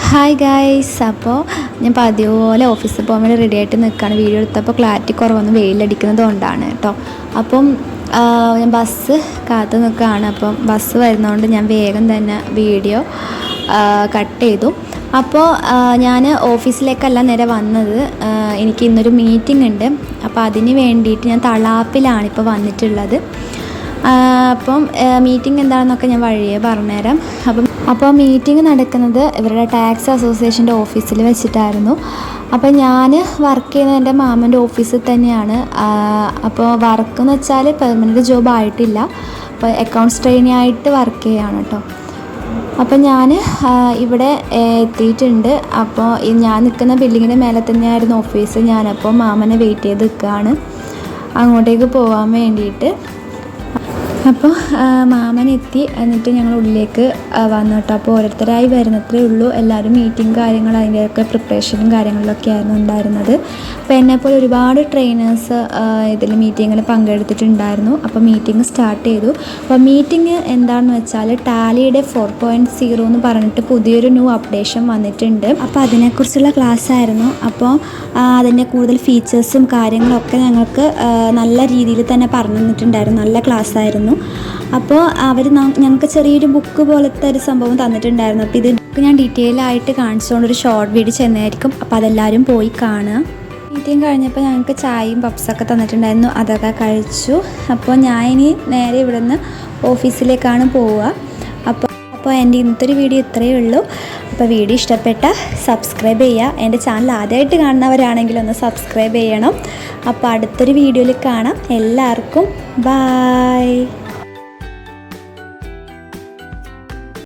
Hi guys, അപ്പോൾ ഞാൻ പതിവ് പോലെ ഓഫീസിൽ പോകാൻ വേണ്ടി റെഡി ആയിട്ട് നിൽക്കുകയാണ്. വീഡിയോ എടുത്തപ്പോൾ ക്ലാരിറ്റി കുറവൊന്നും വെയിലടിക്കുന്നത് കൊണ്ടാണ് കേട്ടോ. അപ്പം ഞാൻ ബസ് കാത്തു നിൽക്കുകയാണ്. അപ്പം ബസ് വരുന്നതുകൊണ്ട് ഞാൻ വേഗം തന്നെ വീഡിയോ കട്ട് ചെയ്തു. അപ്പോൾ ഞാൻ ഓഫീസിലേക്കല്ല നേരെ വന്നത്. എനിക്ക് ഇന്നൊരു മീറ്റിംഗ് ഉണ്ട്. അപ്പോൾ അതിന് വേണ്ടിയിട്ട് ഞാൻ തളാപ്പിലാണ് ഇപ്പോൾ വന്നിട്ടുള്ളത്. അപ്പം മീറ്റിംഗ് എന്താണെന്നൊക്കെ ഞാൻ വഴിയേ പറഞ്ഞുതരാം. അപ്പോൾ മീറ്റിംഗ് നടക്കുന്നത് ഇവരുടെ ടാക്സ് അസോസിയേഷൻ്റെ ഓഫീസിൽ വെച്ചിട്ടായിരുന്നു. അപ്പോൾ ഞാൻ വർക്ക് ചെയ്യുന്നത് എൻ്റെ മാമൻ്റെ ഓഫീസിൽ തന്നെയാണ്. അപ്പോൾ വർക്ക് എന്ന് വെച്ചാൽ പെർമനൻറ്റ് ജോബ് ആയിട്ടില്ല. അപ്പോൾ അക്കൗണ്ട്സ് ട്രെയിനി ആയിട്ട് വർക്ക് ചെയ്യുകയാണ് കേട്ടോ. അപ്പോൾ ഞാൻ ഇവിടെ എത്തിയിട്ടുണ്ട്. അപ്പോൾ ഞാൻ നിൽക്കുന്ന ബിൽഡിങ്ങിൻ്റെ മേലെ തന്നെയായിരുന്നു ഓഫീസ്. ഞാനപ്പോൾ മാമനെ വെയിറ്റ് ചെയ്ത് നിൽക്കുകയാണ് അങ്ങോട്ടേക്ക് പോകാൻ വേണ്ടിയിട്ട്. അപ്പോൾ മാമൻ എത്തി, എന്നിട്ട് ഞങ്ങൾ ഉള്ളിലേക്ക് വന്നു കേട്ടോ. അപ്പോൾ ഓരോരുത്തരായി വരുന്നത്രേ ഉള്ളൂ. എല്ലാവരും മീറ്റിംഗ് കാര്യങ്ങൾ അതിൻ്റെയൊക്കെ പ്രിപ്പറേഷനും കാര്യങ്ങളിലൊക്കെ ആയിരുന്നു ഉണ്ടായിരുന്നത്. അപ്പോൾ എന്നെപ്പോലെ ഒരുപാട് ട്രെയിനേഴ്സ് ഇതിൽ മീറ്റിങ്ങിൽ പങ്കെടുത്തിട്ടുണ്ടായിരുന്നു. അപ്പോൾ മീറ്റിംഗ് സ്റ്റാർട്ട് ചെയ്തു. അപ്പോൾ മീറ്റിംഗ് എന്താണെന്ന് വെച്ചാൽ ടാലിയുടെ 4.0 എന്ന് പറഞ്ഞിട്ട് പുതിയൊരു ന്യൂ അപ്ഡേഷൻ വന്നിട്ടുണ്ട്. അപ്പോൾ അതിനെക്കുറിച്ചുള്ള ക്ലാസ് ആയിരുന്നു. അപ്പോൾ അതിൻ്റെ കൂടുതൽ ഫീച്ചേഴ്സും കാര്യങ്ങളൊക്കെ ഞങ്ങൾക്ക് നല്ല രീതിയിൽ തന്നെ പറഞ്ഞു തന്നിട്ടുണ്ടായിരുന്നു. നല്ല ക്ലാസ് ആയിരുന്നു. അപ്പോൾ അവർ ഞങ്ങൾക്ക് ചെറിയൊരു ബുക്ക് പോലത്തെ ഒരു സംഭവം തന്നിട്ടുണ്ടായിരുന്നു. അപ്പോൾ ഇത് ഞാൻ ഡീറ്റെയിൽ ആയിട്ട് കാണിച്ചുകൊണ്ടൊരു ഷോർട്ട് വീഡിയോ ചെയ്യുന്നതായിരിക്കും. അപ്പോൾ അതെല്ലാവരും പോയി കാണുക. മീറ്റിംഗ് കഴിഞ്ഞപ്പോൾ ഞങ്ങൾക്ക് ചായയും പപ്സൊക്കെ തന്നിട്ടുണ്ടായിരുന്നു. അതൊക്കെ കഴിച്ചു. അപ്പോൾ ഞാൻ ഇനി നേരെ ഇവിടെ നിന്ന് ഓഫീസിലേക്കാണ് പോവുക. അപ്പോൾ എൻ്റെ ഇന്നത്തെ ഒരു വീഡിയോ ഇത്രയേ ഉള്ളൂ. അപ്പോൾ വീഡിയോ ഇഷ്ടപ്പെട്ടാൽ സബ്സ്ക്രൈബ് ചെയ്യുക. എൻ്റെ ചാനൽ ആദ്യമായിട്ട് കാണുന്നവരാണെങ്കിൽ ഒന്ന് സബ്സ്ക്രൈബ് ചെയ്യണം. അപ്പോൾ അടുത്തൊരു വീഡിയോയിൽ കാണാം. എല്ലാവർക്കും ബായ്.